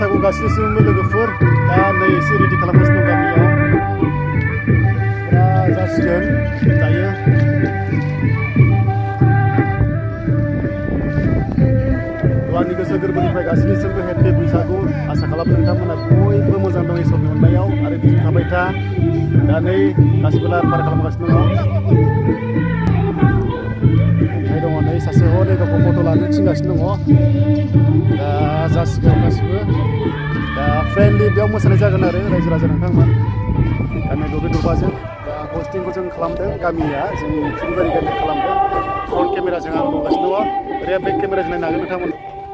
बैसागु गासिनिसिमबो लोगोफोर दा नै एसे रेडि खालामगासिनो दं गामियाव जासिगोन दायो आंनि गोसो गोरबोनिफ्राय गासिनिसिमबो हेपि बैसागु आसा खालामो नोंथांमोना बयबो मोजां दं इसोरनि अननायाव आरो बिदिनो थाबाय था दा नै गासिबो लाहार फाहार खालामगासिनो दङ ओमफ्राय दङ नै सासे हनै गावखौ फट' लानो थिनगासिनो दङ दा जासिगोन गासिबो दा फ्रेन्डलि बेयाव मोसानाय जागोन आरो रायजो राजा नोंथांमोन गामि दरब्रै दरबाजों दा हस्टिंखौ जों खालामदों गामिया जोंनि फुलबारि गामिया खालामदों फ्रन्ट केमेराजों आं मावगासिनो दङ ओरै बेक केमेराजों नायनो हागोन नोंथांमोन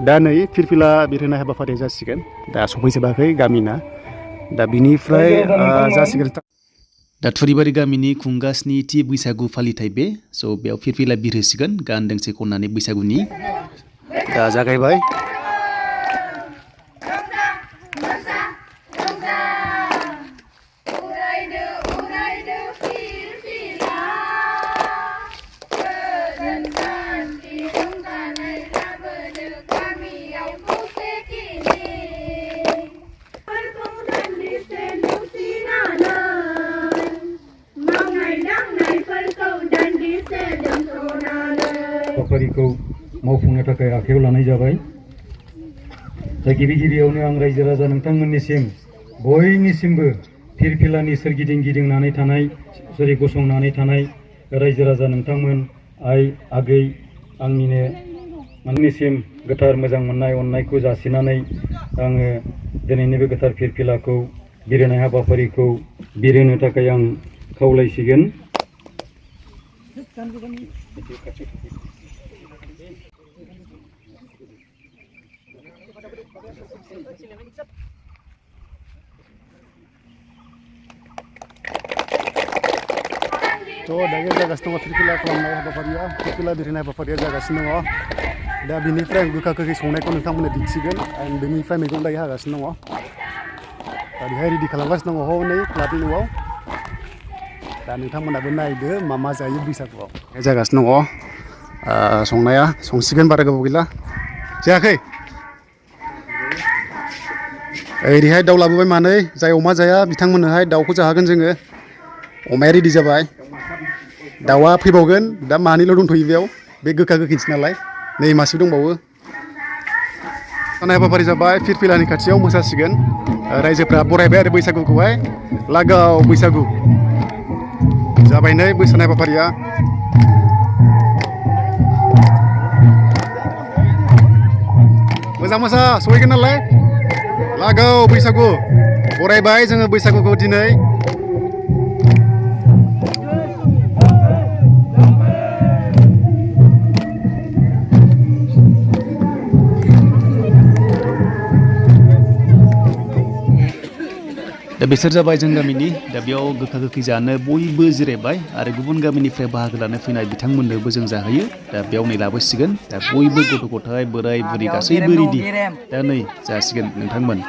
दा नै फिरफिला बिरहोनाय हाबाफारिया जासिगोन दा सफैजोबाखै गामिना दा बिनिफ्राय जासिगोन दा थुरिबारि गामिनि खुंगास्निथि बैसागु फालिथाय बे स' बेयाव फिरफिला बिरहोसिगोन गान दोंसे खननानै बैसागुनि दा जागायबाय हाबाफारिखौ मावफुंनो थाखाय आखायाव लानाय जाबाय दा गिबि गिबियावनो आं रायजो राजा नोंथांमोननिसिम बयनिसिमबो फिरफिलानि सोरगिदिं गिदिंनानै थानाय गसंनानै थानाय रायजो राजा नोंथांमोन आइ आगै आंनिसिम गोथार मोजां मोननाय अननायखौ जासिनानै आङो दिनैनि बे गोथार फिरफिलाखौ बिरहोनाय हाबाफारिखौ बिरहोनो थाखाय आं खावलायसिगोन थ' दायो जागासिनो दङ फिरफिला खालामनाय हाबाफारिया फिरफिला बिरहोनाय हाबाफारिया जागासिनो दङ दा बिनिफ्राय आं गोखा गोखै संनायखौ नोंथांमोननो दिन्थिगोन आं बेनिफ्राय मैगं दायो हागासिनो दङ दा बेहाय रेडि खालामगासिनो दङ हनै क्लाबनि न'आव दा नोंथांमोनाबो नायदो मा मा जायो बैसागुआव बेहाय जागासिनो दङ संनाया संसिगोन बारा गोबाव गैला जायाखै ओरैहाय दाउ लाबोबाय मानै जाय अमा जाया बिथांमोननोहाय दाउखौ जाहोगोन जोङो अमाया रेडि जाबाय दाउआ फैबावगोन दा मानैल' दंथ'यो बेयाव बे गोखा गोखैसो नालाय नै मासे दंबावो थानाय हाबाफारि जाबाय फिरफिलानि खाथियाव मोसासिगोन रायजोफ्रा बरायबाय आरो बैसागुखौहाय लागाव बैसागु जाबाय नै मोसानाय हाबाफारिया मोजां मोसा सहैगोन नालाय लागाव बैसागु बरायबाय जोङो बैसागुखौ दिनै दा बिसोर जाबाय जों गामिनि दा बेयाव गोखा गोखै जानो बयबो जिरायबाय आरो गुबुन गामिनिफ्राय बाहागो लानो फैनाय बिथांमोननोबो जों जाहोयो दा बेयाव नै लाबोसिगोन दा बयबो गथ' गथाय बोराय बुरि गासैबो रेडि दा नै जासिगोन नोंथांमोन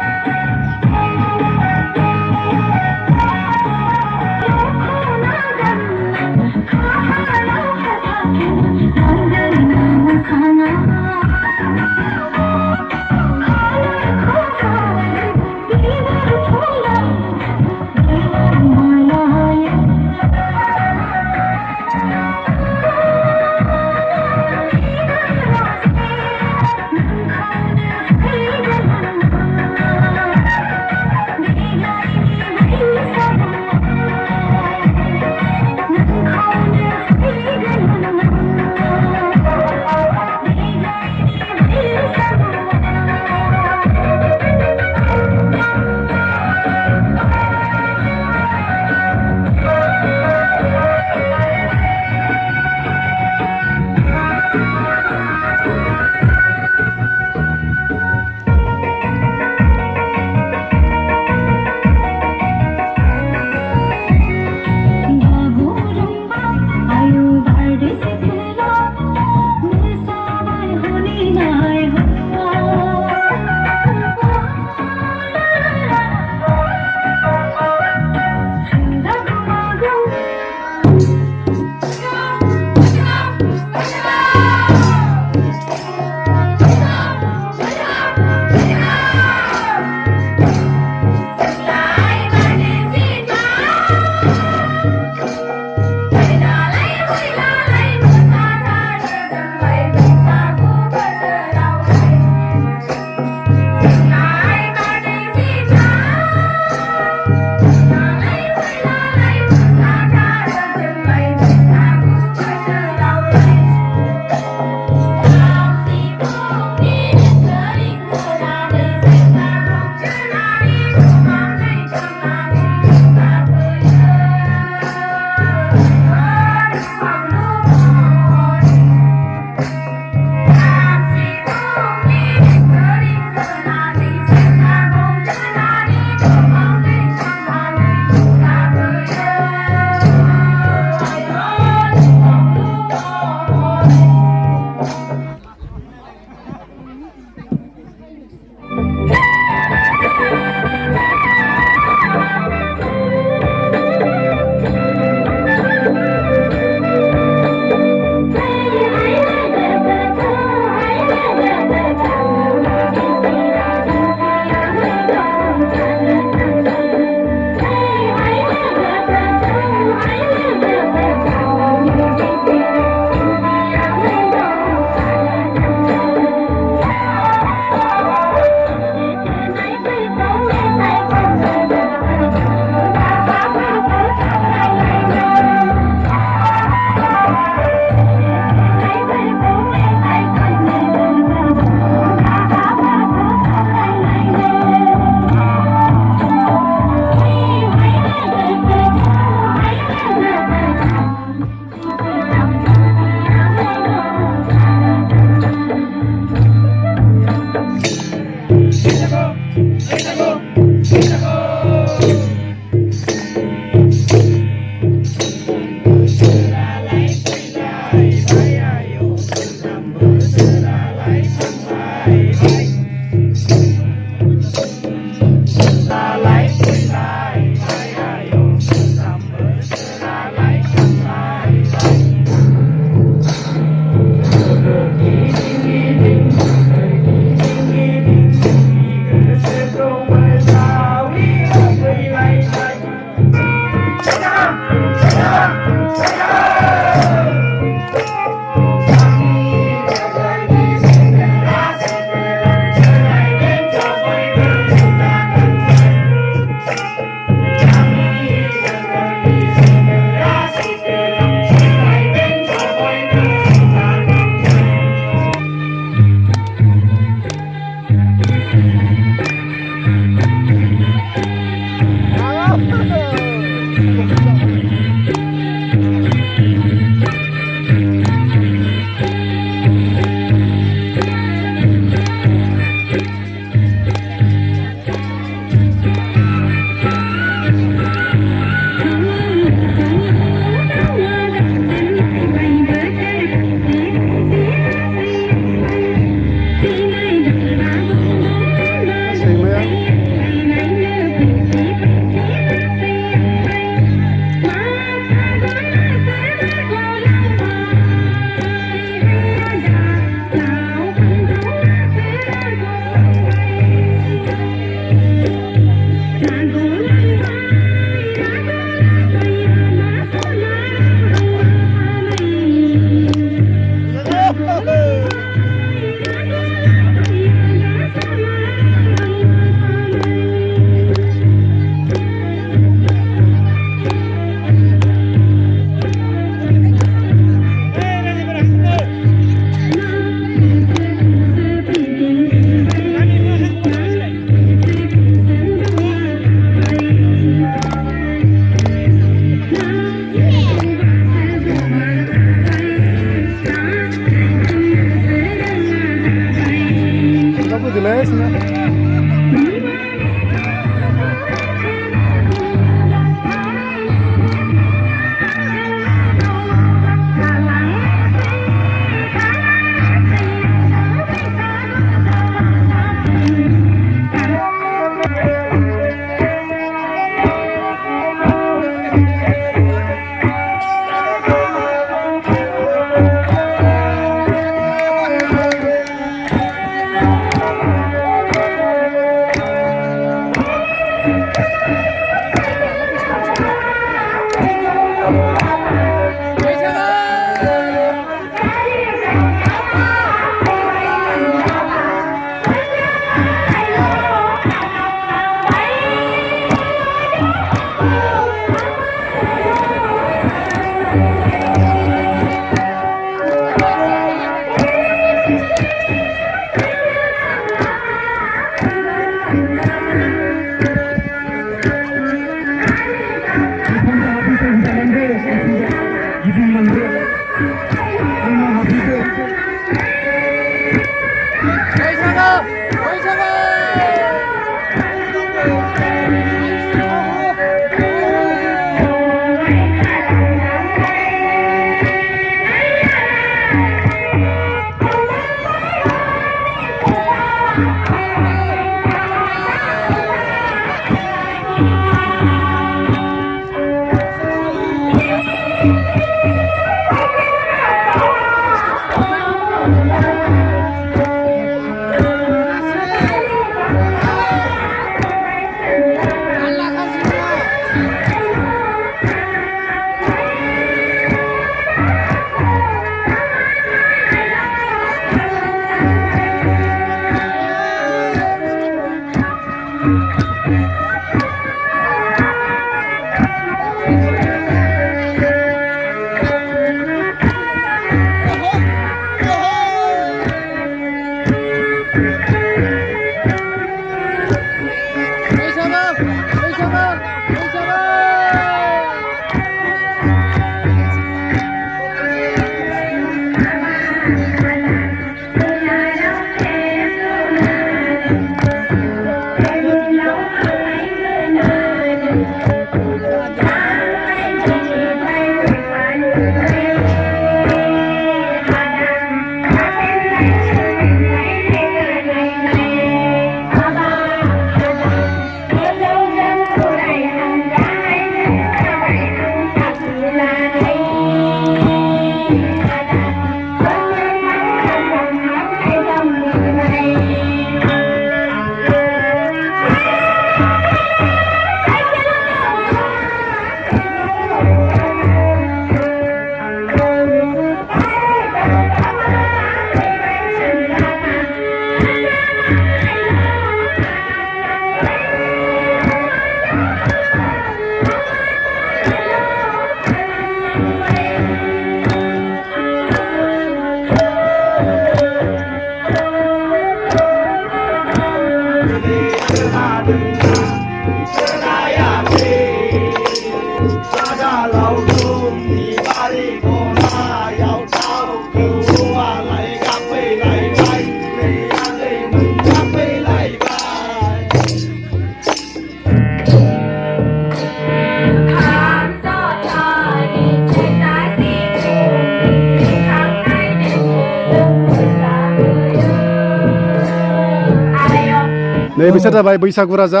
नै बिसोर जाबाय बैसागु राजा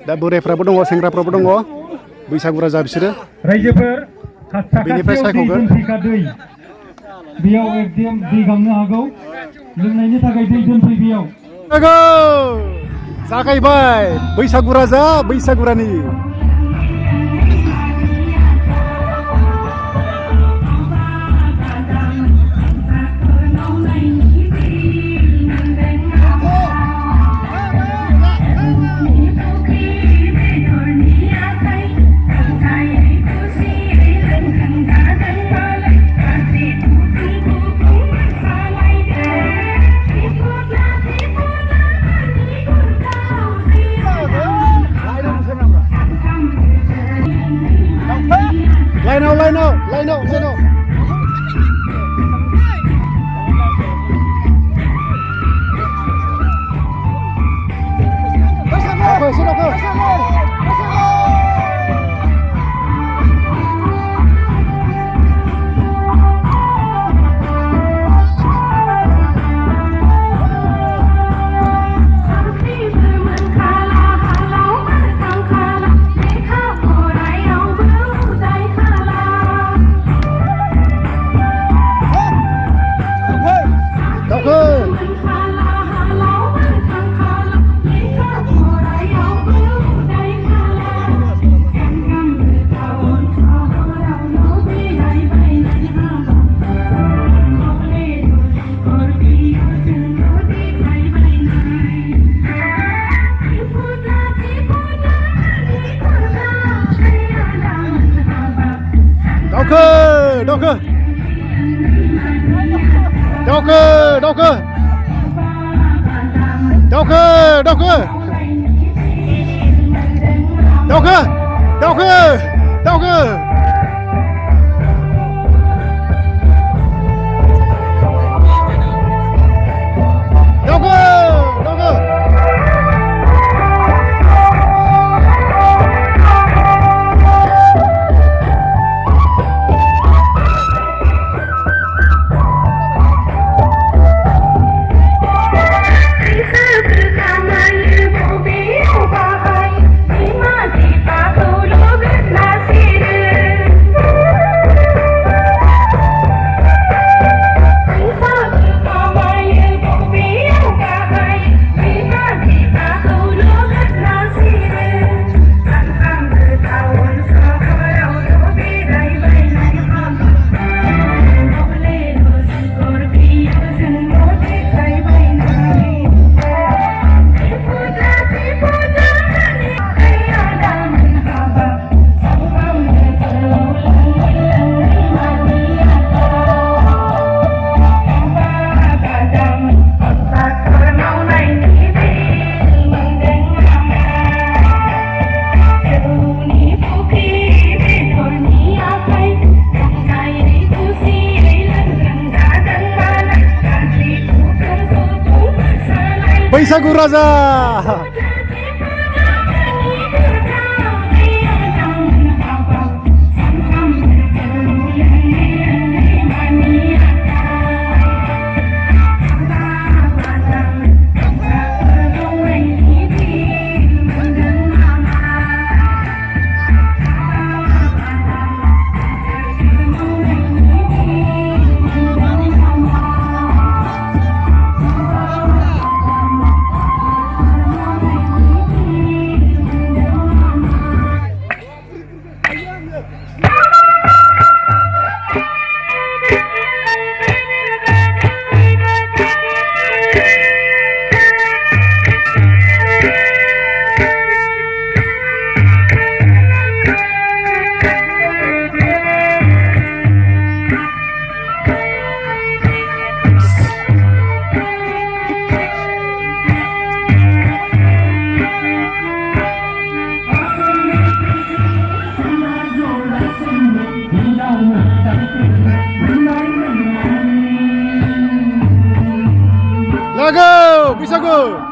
दा बोरायफ्राबो दङ सेंग्राफ्राबो दङ बैसागु राजा बिसोरो रायजोफोर बेनिफ्राय सायख'गोन बेयाव एकदम दै गांनो हागौ लोंनायनि थाखाय दै दोनफै बेयाव जागायबाय बैसागु राजा बैसागु रानि Line out. बैसागु राजा Lago, bisa go.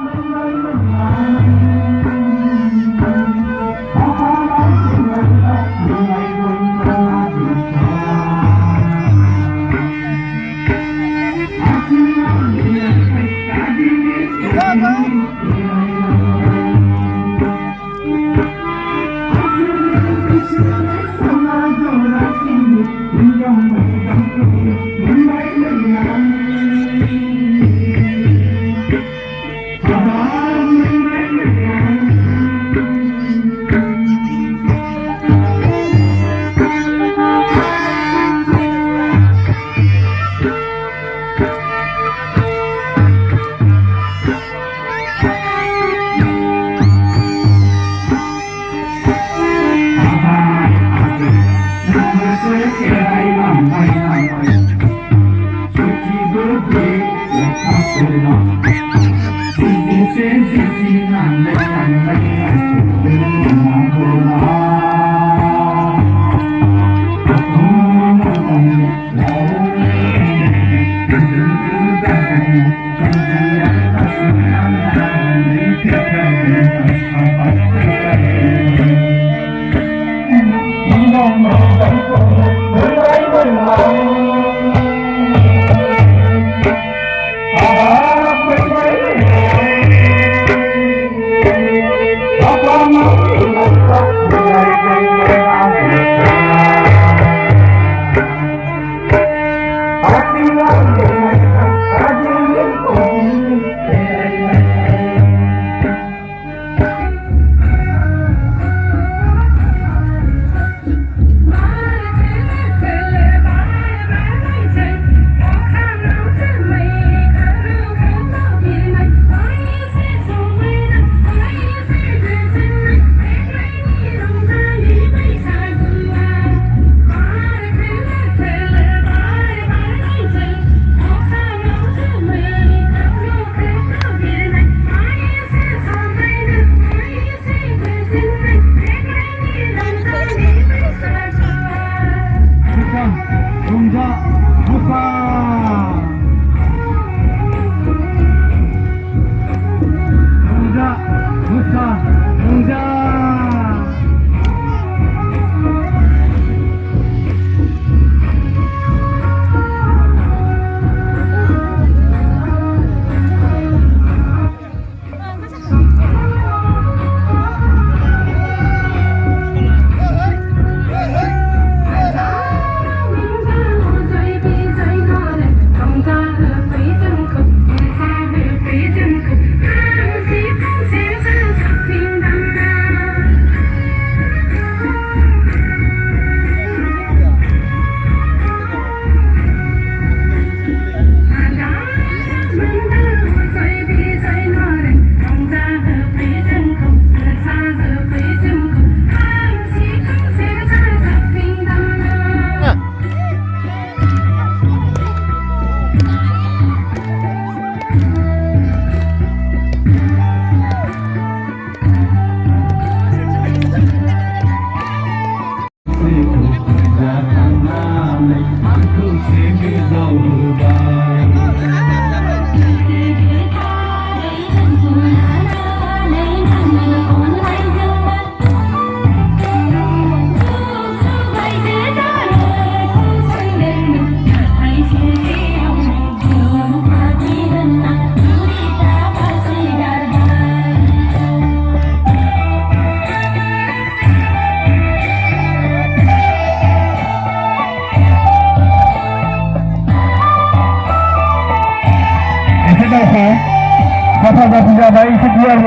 Bapak tidak baik biar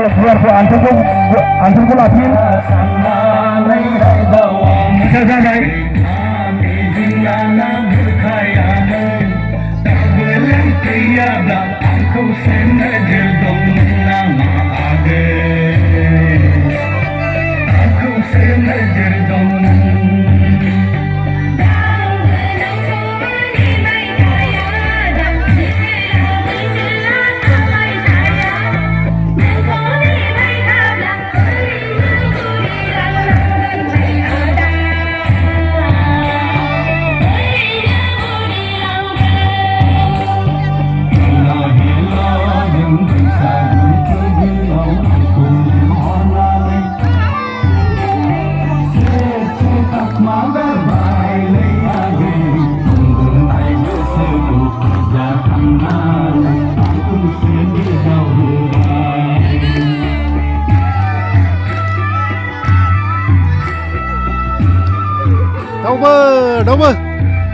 antum ko lapin. Bisa baik.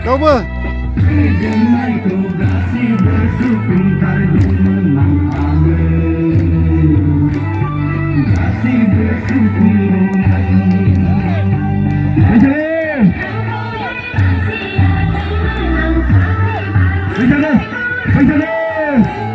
Đâu mơ Bây giờ